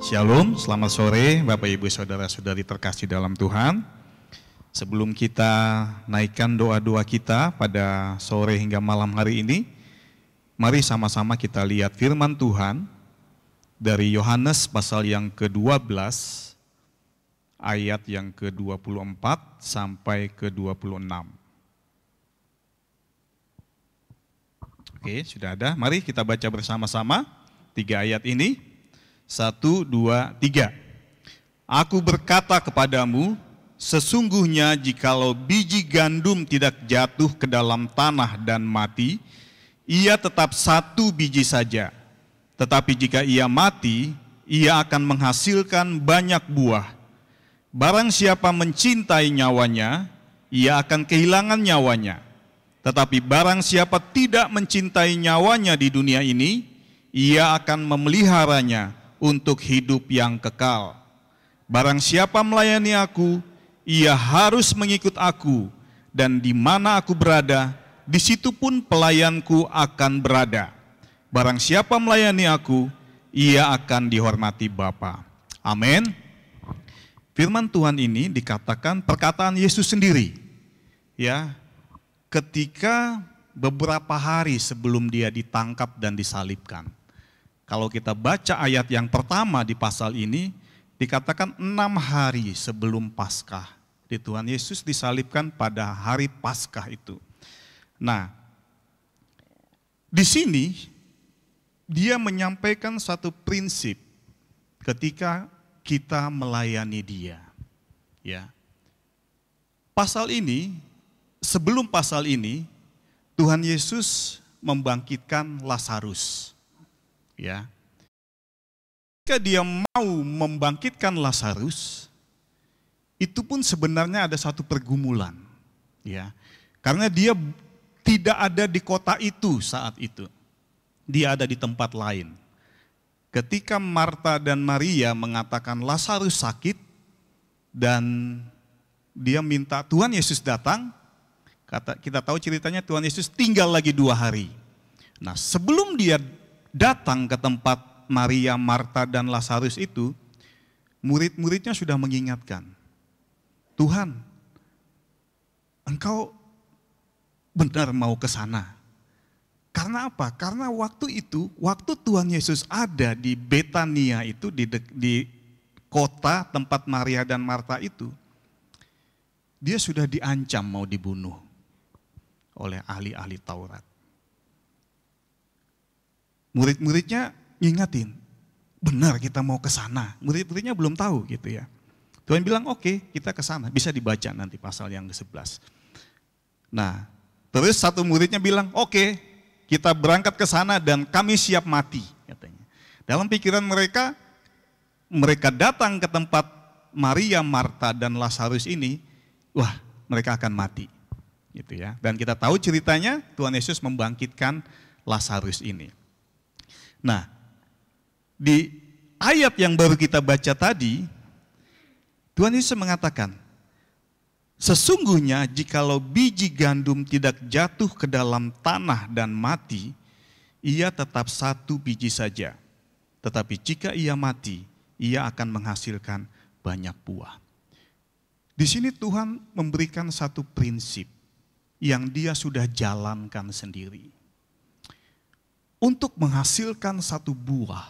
Shalom, selamat sore Bapak Ibu Saudara-saudari terkasih dalam Tuhan. Sebelum kita naikkan doa-doa kita pada sore hingga malam hari ini, mari sama-sama kita lihat firman Tuhan dari Yohanes pasal yang ke-12, ayat yang ke-24 sampai ke-26. Oke, sudah ada. Mari kita baca bersama-sama 3 ayat ini. 1, 2, 3. Aku berkata kepadamu, sesungguhnya jikalau biji gandum tidak jatuh ke dalam tanah dan mati, ia tetap satu biji saja. Tetapi jika ia mati, ia akan menghasilkan banyak buah. Barang siapa mencintai nyawanya, ia akan kehilangan nyawanya. Tetapi barang siapa tidak mencintai nyawanya di dunia ini, ia akan memeliharanya untuk hidup yang kekal. Barang siapa melayani aku, ia harus mengikut aku, dan di mana aku berada, di situ pun pelayanku akan berada. Barang siapa melayani aku, ia akan dihormati Bapa. Amin. Firman Tuhan ini dikatakan perkataan Yesus sendiri. Ya, ketika beberapa hari sebelum dia ditangkap dan disalibkan. Kalau kita baca ayat yang pertama di pasal ini, dikatakan 6 hari sebelum Paskah. Di Tuhan Yesus disalibkan pada hari Paskah itu. Nah, di sini dia menyampaikan satu prinsip ketika kita melayani dia. Ya. Pasal ini, sebelum pasal ini, Tuhan Yesus membangkitkan Lazarus. Ya, ketika dia mau membangkitkan Lazarus, itu pun sebenarnya ada satu pergumulan, ya, karena dia tidak ada di kota itu saat itu, dia ada di tempat lain. Ketika Marta dan Maria mengatakan Lazarus sakit dan dia minta Tuhan Yesus datang, kita tahu ceritanya Tuhan Yesus tinggal lagi 2 hari. Nah, sebelum dia datang ke tempat Maria, Marta, dan Lazarus itu, murid-muridnya sudah mengingatkan, Tuhan, Engkau benar mau ke sana. Karena apa? Karena waktu itu, waktu Tuhan Yesus ada di Betania itu, di kota tempat Maria dan Marta itu, dia sudah diancam mau dibunuh oleh ahli-ahli Taurat. Murid-muridnya ngingatin, benar kita mau ke sana. Murid-muridnya belum tahu gitu ya. Tuhan bilang oke, kita ke sana. Bisa dibaca nanti pasal yang ke-11. Nah, terus satu muridnya bilang, oke, kita berangkat ke sana dan kami siap mati, katanya. Dalam pikiran mereka, mereka datang ke tempat Maria, Marta, dan Lazarus ini, wah, mereka akan mati. Gitu ya. Dan kita tahu ceritanya Tuhan Yesus membangkitkan Lazarus ini. Nah, di ayat yang baru kita baca tadi, Tuhan Yesus mengatakan, sesungguhnya jikalau biji gandum tidak jatuh ke dalam tanah dan mati, ia tetap satu biji saja. Tetapi jika ia mati, ia akan menghasilkan banyak buah. Di sini Tuhan memberikan satu prinsip yang dia sudah jalankan sendiri. Untuk menghasilkan satu buah,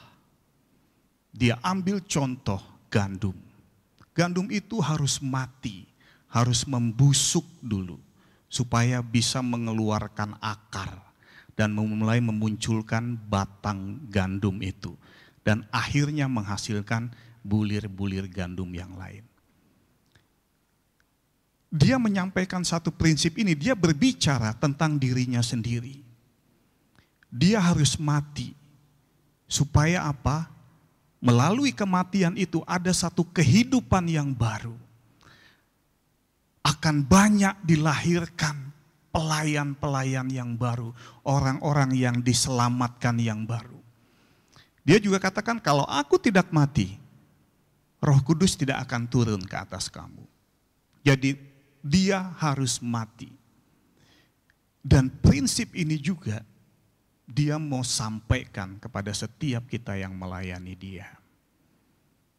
dia ambil contoh gandum. Gandum itu harus mati, harus membusuk dulu, supaya bisa mengeluarkan akar dan mulai memunculkan batang gandum itu. Dan akhirnya menghasilkan bulir-bulir gandum yang lain. Dia menyampaikan satu prinsip ini, dia berbicara tentang dirinya sendiri. Dia harus mati, supaya apa? Melalui kematian itu ada satu kehidupan yang baru. Akan banyak dilahirkan pelayan-pelayan yang baru, orang-orang yang diselamatkan yang baru. Dia juga katakan, kalau aku tidak mati, Roh Kudus tidak akan turun ke atas kamu. Jadi dia harus mati. Dan prinsip ini juga dia mau sampaikan kepada setiap kita yang melayani dia.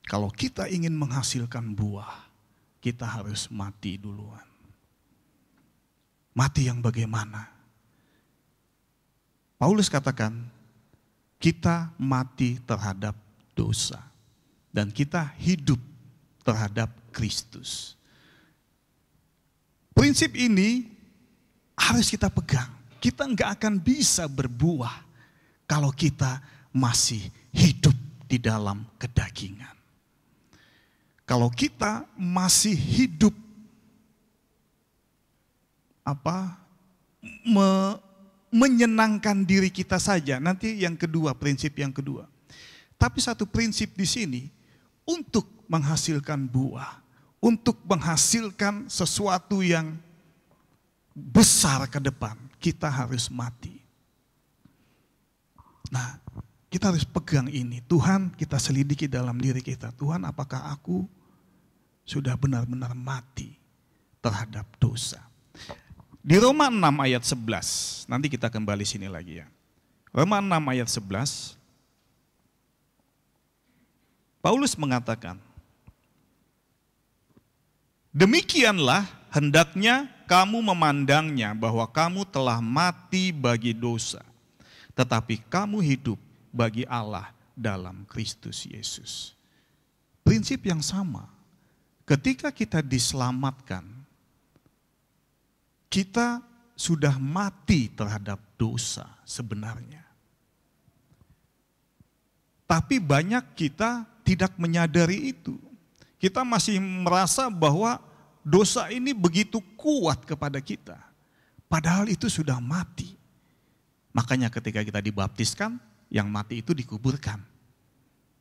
Kalau kita ingin menghasilkan buah, kita harus mati duluan. Mati yang bagaimana? Paulus katakan, kita mati terhadap dosa. Dan kita hidup terhadap Kristus. Prinsip ini harus kita pegang. Kita nggak akan bisa berbuah kalau kita masih hidup di dalam kedagingan. Kalau kita masih hidup menyenangkan diri kita saja. Nanti yang kedua, prinsip yang kedua. Tapi satu prinsip di sini, untuk menghasilkan buah, untuk menghasilkan sesuatu yang besar ke depan, kita harus mati. Nah, kita harus pegang ini. Tuhan, kita selidiki dalam diri kita. Tuhan, apakah aku sudah benar-benar mati terhadap dosa? Di Roma 6 ayat 11, nanti kita kembali sini lagi ya. Roma 6 ayat 11, Paulus mengatakan, demikianlah hendaknya kamu memandangnya bahwa kamu telah mati bagi dosa, tetapi kamu hidup bagi Allah dalam Kristus Yesus. Prinsip yang sama, ketika kita diselamatkan, kita sudah mati terhadap dosa sebenarnya. Tapi banyak kita tidak menyadari itu. Kita masih merasa bahwa dosa ini begitu kuat kepada kita. Padahal itu sudah mati. Makanya ketika kita dibaptiskan, yang mati itu dikuburkan.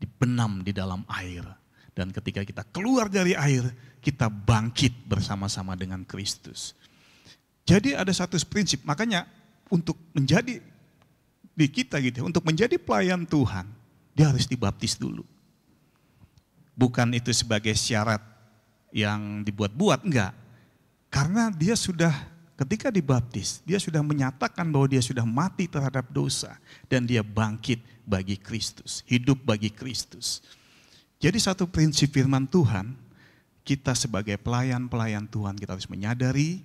Dibenam di dalam air. Dan ketika kita keluar dari air, kita bangkit bersama-sama dengan Kristus. Jadi ada satu prinsip, makanya untuk menjadi di kita gitu, untuk menjadi pelayan Tuhan, dia harus dibaptis dulu. Bukan itu sebagai syarat yang dibuat-buat, enggak. Karena dia sudah, ketika dibaptis, dia sudah menyatakan bahwa dia sudah mati terhadap dosa. Dan dia bangkit bagi Kristus, hidup bagi Kristus. Jadi satu prinsip firman Tuhan, kita sebagai pelayan-pelayan Tuhan, kita harus menyadari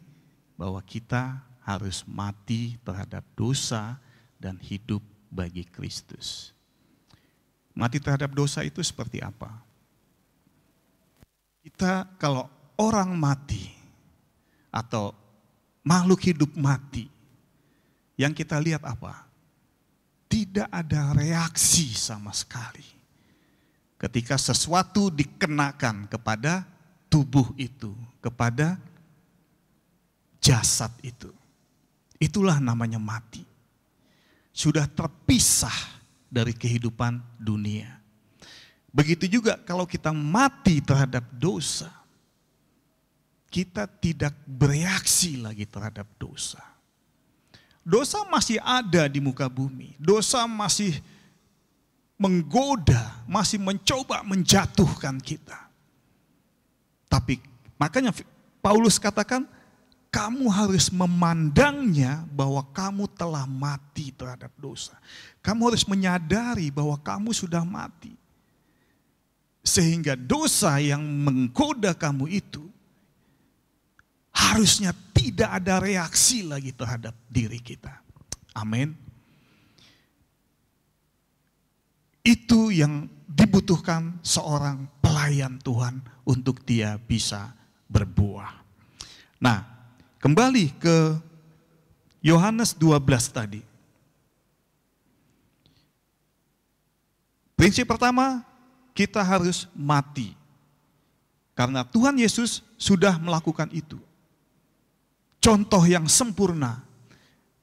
bahwa kita harus mati terhadap dosa dan hidup bagi Kristus. Mati terhadap dosa itu seperti apa? Kita kalau orang mati atau makhluk hidup mati, yang kita lihat apa? Tidak ada reaksi sama sekali. Ketika sesuatu dikenakan kepada tubuh itu, kepada jasad itu. Itulah namanya mati. Sudah terpisah dari kehidupan dunia. Begitu juga kalau kita mati terhadap dosa, kita tidak bereaksi lagi terhadap dosa. Dosa masih ada di muka bumi. Dosa masih menggoda, masih mencoba menjatuhkan kita. Tapi makanya Paulus katakan, kamu harus memandangnya bahwa kamu telah mati terhadap dosa. Kamu harus menyadari bahwa kamu sudah mati. Sehingga dosa yang menggoda kamu itu harusnya tidak ada reaksi lagi terhadap diri kita. Amin. Itu yang dibutuhkan seorang pelayan Tuhan untuk dia bisa berbuah. Nah, kembali ke Yohanes 12 tadi. Prinsip pertama, kita harus mati. Karena Tuhan Yesus sudah melakukan itu. Contoh yang sempurna.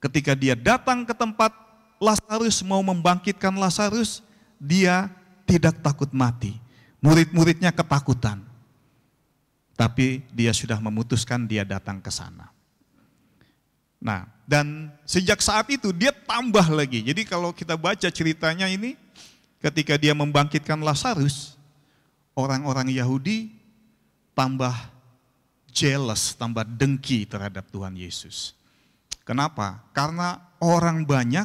Ketika dia datang ke tempat Lazarus, mau membangkitkan Lazarus, dia tidak takut mati. Murid-muridnya ketakutan. Tapi dia sudah memutuskan dia datang ke sana. Nah, dan sejak saat itu dia tambah lagi. Jadi kalau kita baca ceritanya ini, ketika dia membangkitkan Lazarus, orang-orang Yahudi tambah jealous, tambah dengki terhadap Tuhan Yesus. Kenapa? Karena orang banyak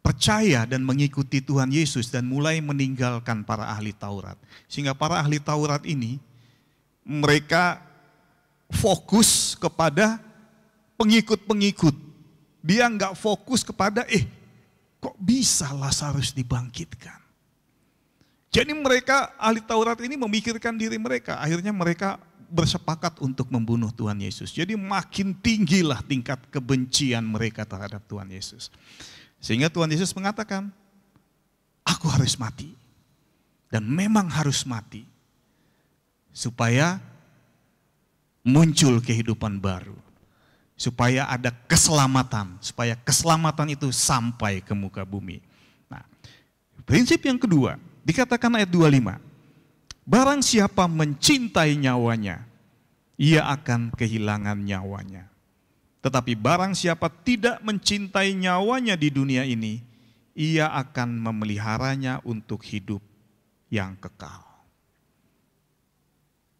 percaya dan mengikuti Tuhan Yesus dan mulai meninggalkan para ahli Taurat. Sehingga para ahli Taurat ini mereka fokus kepada pengikut-pengikut. Dia nggak fokus kepada kok bisa Lazarus dibangkitkan. Jadi mereka ahli Taurat ini memikirkan diri mereka. Akhirnya mereka bersepakat untuk membunuh Tuhan Yesus. Jadi makin tinggilah tingkat kebencian mereka terhadap Tuhan Yesus. Sehingga Tuhan Yesus mengatakan, aku harus mati. Dan memang harus mati. Supaya muncul kehidupan baru. Supaya ada keselamatan. Supaya keselamatan itu sampai ke muka bumi. Nah, prinsip yang kedua, dikatakan ayat 25. Barang siapa mencintai nyawanya, ia akan kehilangan nyawanya. Tetapi barang siapa tidak mencintai nyawanya di dunia ini, ia akan memeliharanya untuk hidup yang kekal.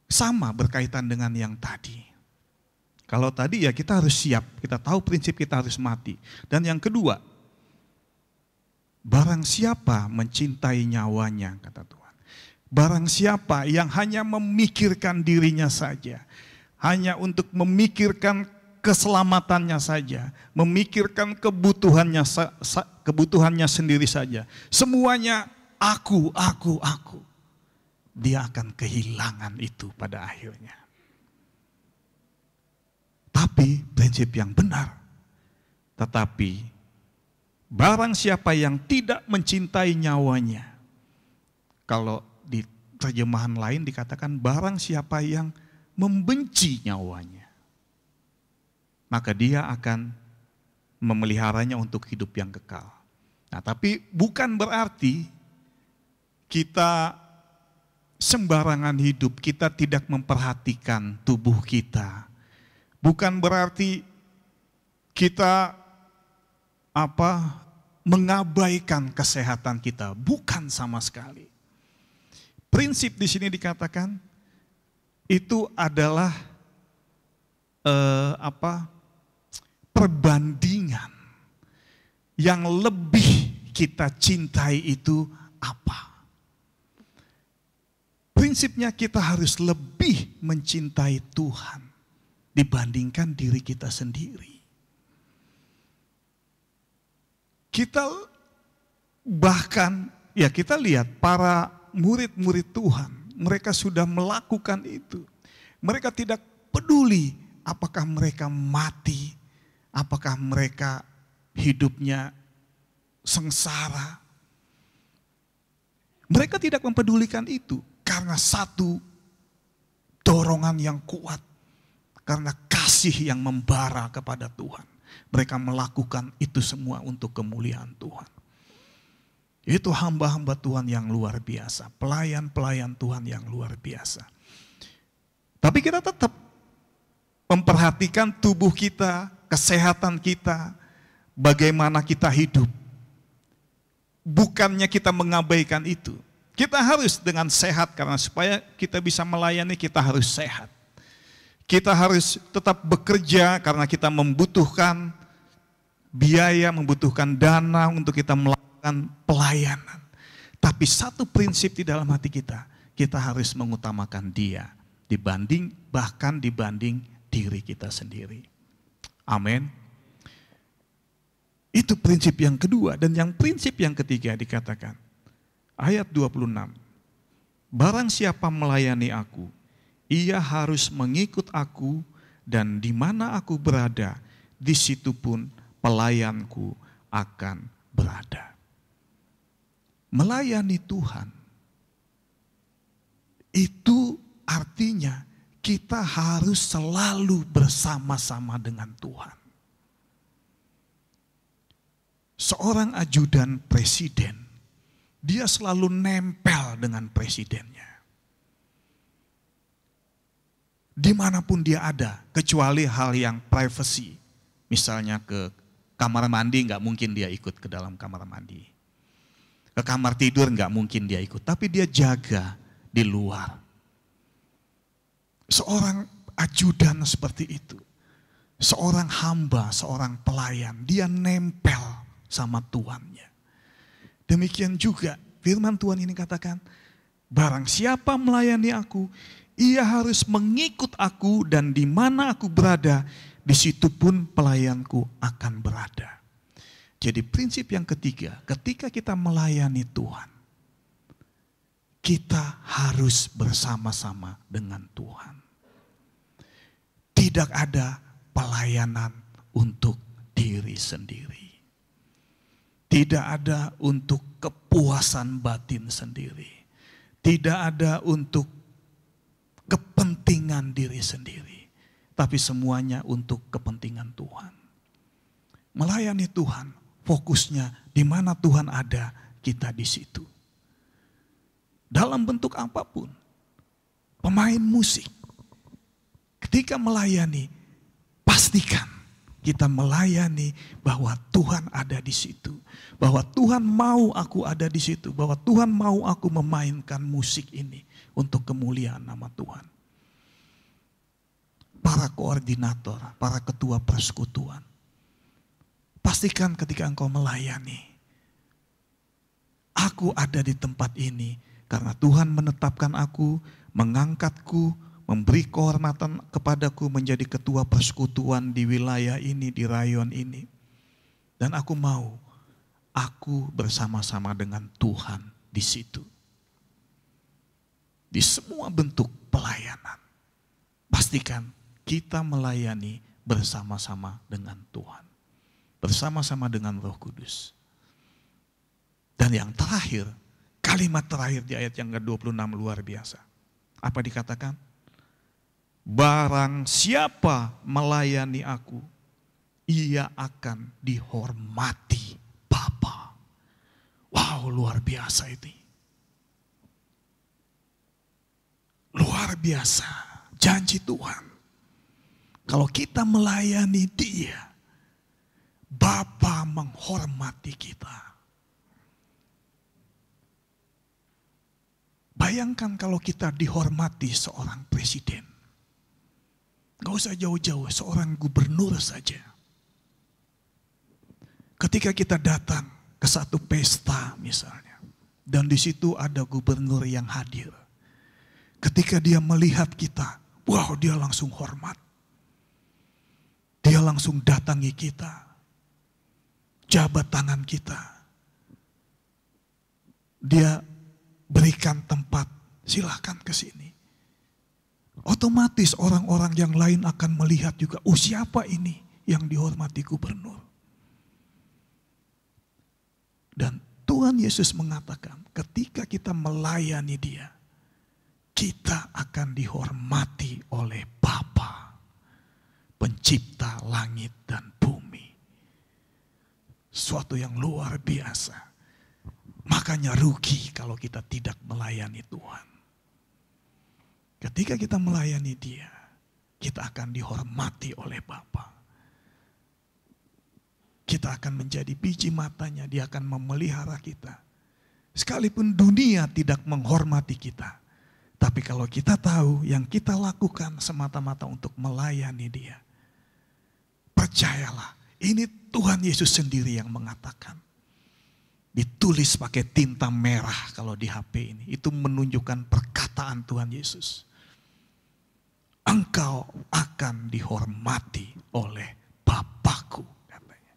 Sama berkaitan dengan yang tadi. Kalau tadi ya kita harus siap, kita tahu prinsip kita harus mati. Dan yang kedua, barang siapa mencintai nyawanya, kata Tuhan. Barang siapa yang hanya memikirkan dirinya saja, hanya untuk memikirkan keselamatannya saja, memikirkan kebutuhannya sendiri saja. Semuanya aku. Dia akan kehilangan itu pada akhirnya. Tapi prinsip yang benar. Tetapi barang siapa yang tidak mencintai nyawanya. Kalau di terjemahan lain dikatakan barang siapa yang membenci nyawanya, maka dia akan memeliharanya untuk hidup yang kekal. Nah, tapi bukan berarti kita sembarangan hidup, kita tidak memperhatikan tubuh kita. Bukan berarti kita mengabaikan kesehatan kita, bukan sama sekali. Prinsip di sini dikatakan itu adalah perbandingan yang lebih kita cintai itu apa? Prinsipnya kita harus lebih mencintai Tuhan dibandingkan diri kita sendiri. Kita bahkan, ya kita lihat para murid-murid Tuhan, mereka sudah melakukan itu. Mereka tidak peduli apakah mereka mati, apakah mereka hidupnya sengsara. Mereka tidak mempedulikan itu karena satu dorongan yang kuat, karena kasih yang membara kepada Tuhan. Mereka melakukan itu semua untuk kemuliaan Tuhan. Itu hamba-hamba Tuhan yang luar biasa, pelayan-pelayan Tuhan yang luar biasa. Tapi kita tetap memperhatikan tubuh kita, kesehatan kita, bagaimana kita hidup. Bukannya kita mengabaikan itu. Kita harus dengan sehat, karena supaya kita bisa melayani kita harus sehat. Kita harus tetap bekerja karena kita membutuhkan biaya, membutuhkan dana untuk kita melakukan pelayanan. Tapi satu prinsip di dalam hati kita, kita harus mengutamakan Dia bahkan dibanding diri kita sendiri. Amin. Itu prinsip yang kedua. Dan yang prinsip yang ketiga dikatakan, ayat 26, barang siapa melayani aku, ia harus mengikut aku, dan di mana aku berada, di situ pun pelayanku akan berada. Melayani Tuhan, itu artinya kita harus selalu bersama-sama dengan Tuhan. Seorang ajudan presiden, dia selalu nempel dengan presidennya. Dimanapun dia ada, kecuali hal yang privacy. Misalnya ke kamar mandi, nggak mungkin dia ikut ke dalam kamar mandi. Ke kamar tidur nggak mungkin dia ikut, tapi dia jaga di luar. Seorang ajudan seperti itu, seorang hamba, seorang pelayan, dia nempel sama Tuannya. Demikian juga firman Tuhan ini katakan, barang siapa melayani aku, ia harus mengikut aku, dan di mana aku berada, di situ pun pelayanku akan berada. Jadi prinsip yang ketiga, ketika kita melayani Tuhan, kita harus bersama-sama dengan Tuhan. Tidak ada pelayanan untuk diri sendiri. Tidak ada untuk kepuasan batin sendiri. Tidak ada untuk kepentingan diri sendiri. Tapi semuanya untuk kepentingan Tuhan. Melayani Tuhan, fokusnya di mana Tuhan ada, kita di situ. Dalam bentuk apapun. Pemain musik. Ketika melayani, pastikan kita melayani bahwa Tuhan ada di situ. Bahwa Tuhan mau aku ada di situ. Bahwa Tuhan mau aku memainkan musik ini untuk kemuliaan nama Tuhan. Para koordinator, para ketua persekutuan. Pastikan ketika engkau melayani, aku ada di tempat ini karena Tuhan menetapkan aku, mengangkatku, memberi kehormatan kepadaku menjadi ketua persekutuan di wilayah ini, di rayon ini. Dan aku mau, aku bersama-sama dengan Tuhan di situ. Di semua bentuk pelayanan. Pastikan kita melayani bersama-sama dengan Tuhan. Bersama-sama dengan Roh Kudus. Dan yang terakhir, kalimat terakhir di ayat yang ke-26 luar biasa. Apa dikatakan? Barang siapa melayani aku, ia akan dihormati Bapa. Wow, luar biasa ini. Luar biasa janji Tuhan. Kalau kita melayani Dia, Bapa menghormati kita. Bayangkan kalau kita dihormati seorang presiden. Gak usah jauh-jauh, seorang gubernur saja. Ketika kita datang ke satu pesta misalnya, dan di situ ada gubernur yang hadir. Ketika dia melihat kita, wow, dia langsung hormat. Dia langsung datangi kita, jabat tangan kita. Dia berikan tempat, silahkan ke sini. Otomatis orang-orang yang lain akan melihat juga, siapa ini yang dihormati gubernur. Dan Tuhan Yesus mengatakan, ketika kita melayani Dia, kita akan dihormati oleh Bapa, pencipta langit dan bumi. Suatu yang luar biasa. Makanya rugi kalau kita tidak melayani Tuhan. Ketika kita melayani Dia, kita akan dihormati oleh Bapa. Kita akan menjadi biji matanya, Dia akan memelihara kita. Sekalipun dunia tidak menghormati kita, tapi kalau kita tahu yang kita lakukan semata-mata untuk melayani Dia, percayalah, ini Tuhan Yesus sendiri yang mengatakan. Ditulis pakai tinta merah kalau di HP ini. Itu menunjukkan perkataan Tuhan Yesus. Engkau akan dihormati oleh Bapakku, katanya.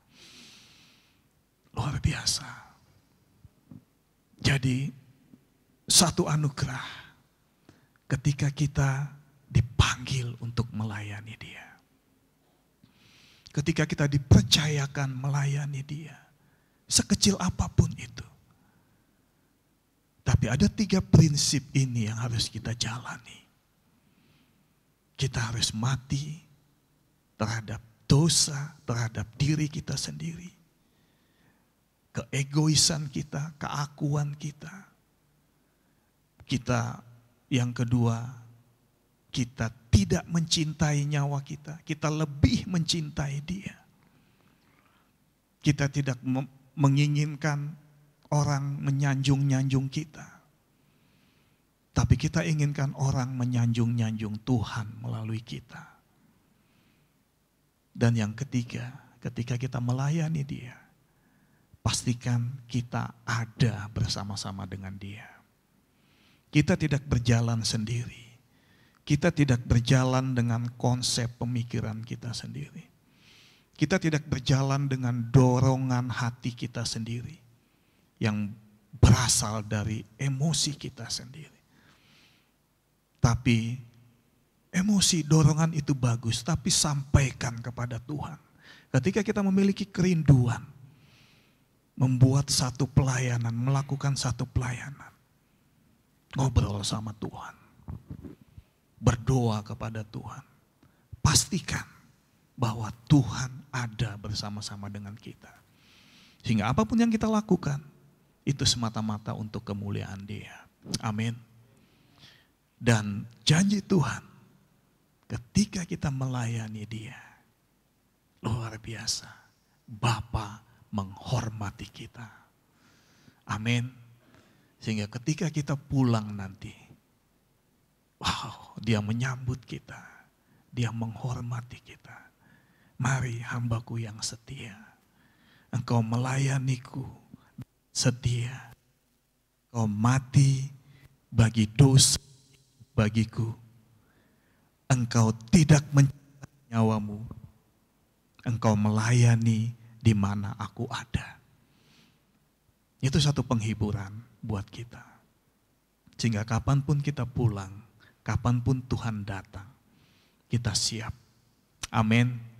Luar biasa. Jadi satu anugerah ketika kita dipanggil untuk melayani Dia. Ketika kita dipercayakan melayani Dia. Sekecil apapun itu. Tapi ada 3 prinsip ini yang harus kita jalani. Kita harus mati terhadap dosa, terhadap diri kita sendiri. Keegoisan kita, keakuan kita. Kita yang kedua, kita tidak mencintai nyawa kita. Kita lebih mencintai Dia. Kita tidak menginginkan orang menyanjung-nyanjung kita. Tapi kita inginkan orang menyanjung-nyanjung Tuhan melalui kita. Dan yang ketiga, ketika kita melayani Dia, pastikan kita ada bersama-sama dengan Dia. Kita tidak berjalan sendiri. Kita tidak berjalan dengan konsep pemikiran kita sendiri. Kita tidak berjalan dengan dorongan hati kita sendiri yang berasal dari emosi kita sendiri. Tapi emosi, dorongan itu bagus, tapi sampaikan kepada Tuhan. Ketika kita memiliki kerinduan, membuat satu pelayanan, melakukan satu pelayanan, ngobrol sama Tuhan, berdoa kepada Tuhan, pastikan bahwa Tuhan ada bersama-sama dengan kita. Sehingga apapun yang kita lakukan, itu semata-mata untuk kemuliaan Dia. Amin. Dan janji Tuhan, ketika kita melayani Dia, luar biasa, Bapa menghormati kita. Amin. Sehingga ketika kita pulang nanti, wow, Dia menyambut kita, Dia menghormati kita. Mari hambaku yang setia, engkau melayaniku setia, engkau mati bagi dosa bagiku, engkau tidak mencari nyawamu, engkau melayani di mana aku ada. Itu satu penghiburan buat kita. Sehingga kapanpun kita pulang, kapanpun Tuhan datang, kita siap. Amin.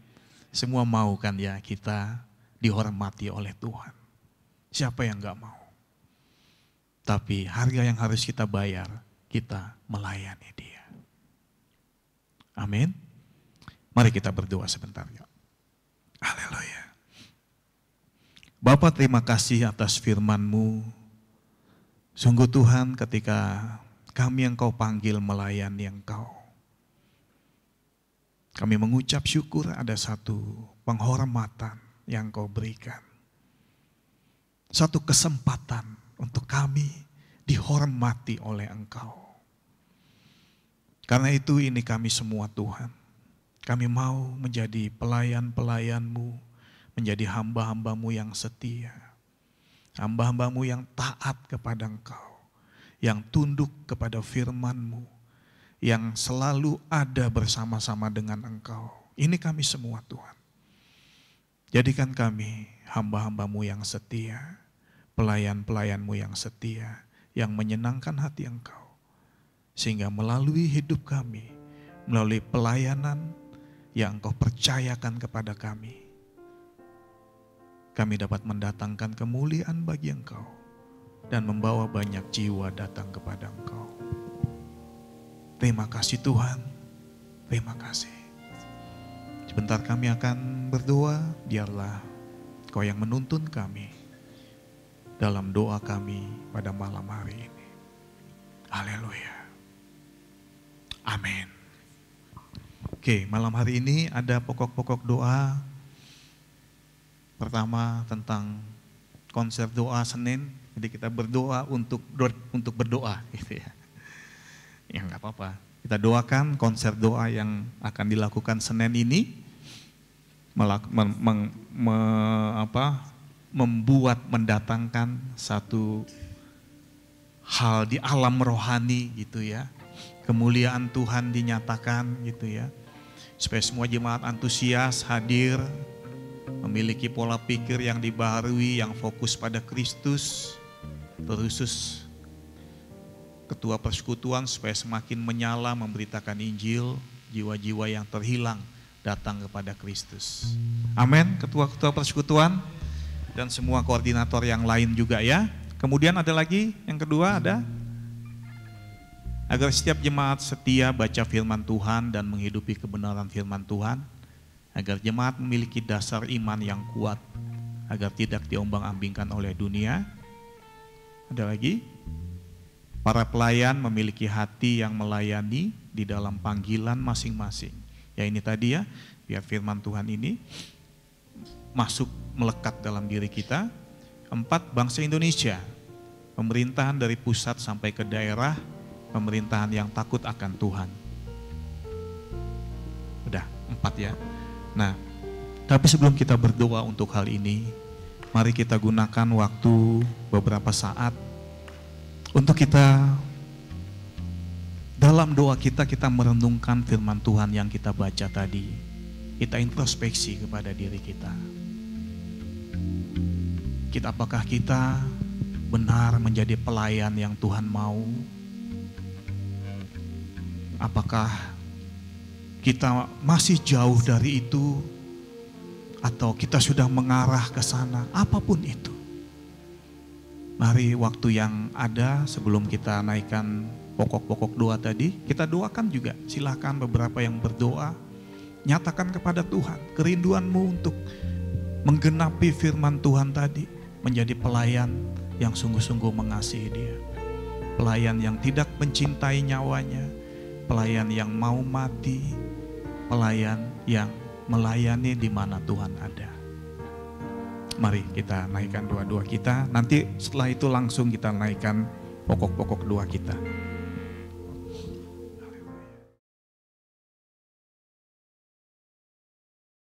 Semua mau kan ya kita dihormati oleh Tuhan. Siapa yang gak mau? Tapi harga yang harus kita bayar, kita melayani Dia. Amin. Mari kita berdoa sebentar ya. Haleluya. Bapa, terima kasih atas firman-Mu. Sungguh Tuhan, ketika kami Engkau panggil melayani Engkau, kami mengucap syukur ada satu penghormatan yang Engkau berikan. Satu kesempatan untuk kami dihormati oleh Engkau. Karena itu ini kami semua Tuhan. Kami mau menjadi pelayan-pelayan-Mu, menjadi hamba-hamba-Mu yang setia. Hamba-hamba-Mu yang taat kepada Engkau, yang tunduk kepada firman-Mu, yang selalu ada bersama-sama dengan Engkau. Ini kami semua Tuhan. Jadikan kami hamba-hamba-Mu yang setia, pelayan-pelayan-Mu yang setia, yang menyenangkan hati Engkau. Sehingga melalui hidup kami, melalui pelayanan yang Engkau percayakan kepada kami, kami dapat mendatangkan kemuliaan bagi Engkau dan membawa banyak jiwa datang kepada Engkau. Terima kasih Tuhan, terima kasih. Sebentar kami akan berdoa, biarlah Kau yang menuntun kami dalam doa kami pada malam hari ini. Haleluya. Amin. Oke, malam hari ini ada pokok-pokok doa. Pertama tentang konser doa Senin, jadi kita berdoa untuk berdoa gitu ya. Ya nggak apa-apa. Kita doakan konser doa yang akan dilakukan Senin ini membuat mendatangkan satu hal di alam rohani gitu ya. Kemuliaan Tuhan dinyatakan gitu ya. Supaya semua jemaat antusias hadir, memiliki pola pikir yang dibaharui, yang fokus pada Kristus, terkhusus Ketua Persekutuan supaya semakin menyala memberitakan Injil, jiwa-jiwa yang terhilang datang kepada Kristus. Amin, Ketua-Ketua Persekutuan dan semua koordinator yang lain juga ya. Kemudian ada lagi, yang kedua ada, agar setiap jemaat setia baca firman Tuhan dan menghidupi kebenaran firman Tuhan, agar jemaat memiliki dasar iman yang kuat, agar tidak diombang-ambingkan oleh dunia. Ada lagi, para pelayan memiliki hati yang melayani di dalam panggilan masing-masing. Ya ini tadi ya, biar firman Tuhan ini masuk melekat dalam diri kita. 4, bangsa Indonesia, pemerintahan dari pusat sampai ke daerah, pemerintahan yang takut akan Tuhan. Udah, 4 ya. Nah, tapi sebelum kita berdoa untuk hal ini, Mari kita gunakan waktu beberapa saat untuk kita dalam doa kita merenungkan firman Tuhan yang kita baca tadi. Kita introspeksi kepada diri kita. Apakah kita benar menjadi pelayan yang Tuhan mau? Apakah kita masih jauh dari itu? Atau kita sudah mengarah ke sana? Apapun itu. Mari waktu yang ada sebelum kita naikkan pokok-pokok doa tadi, kita doakan juga. Silakan beberapa yang berdoa, nyatakan kepada Tuhan kerinduanmu untuk menggenapi firman Tuhan tadi, menjadi pelayan yang sungguh-sungguh mengasihi Dia, pelayan yang tidak mencintai nyawanya, pelayan yang mau mati, pelayan yang melayani di mana Tuhan ada. Mari kita naikkan doa-doa kita, nanti setelah itu langsung kita naikkan pokok-pokok doa kita.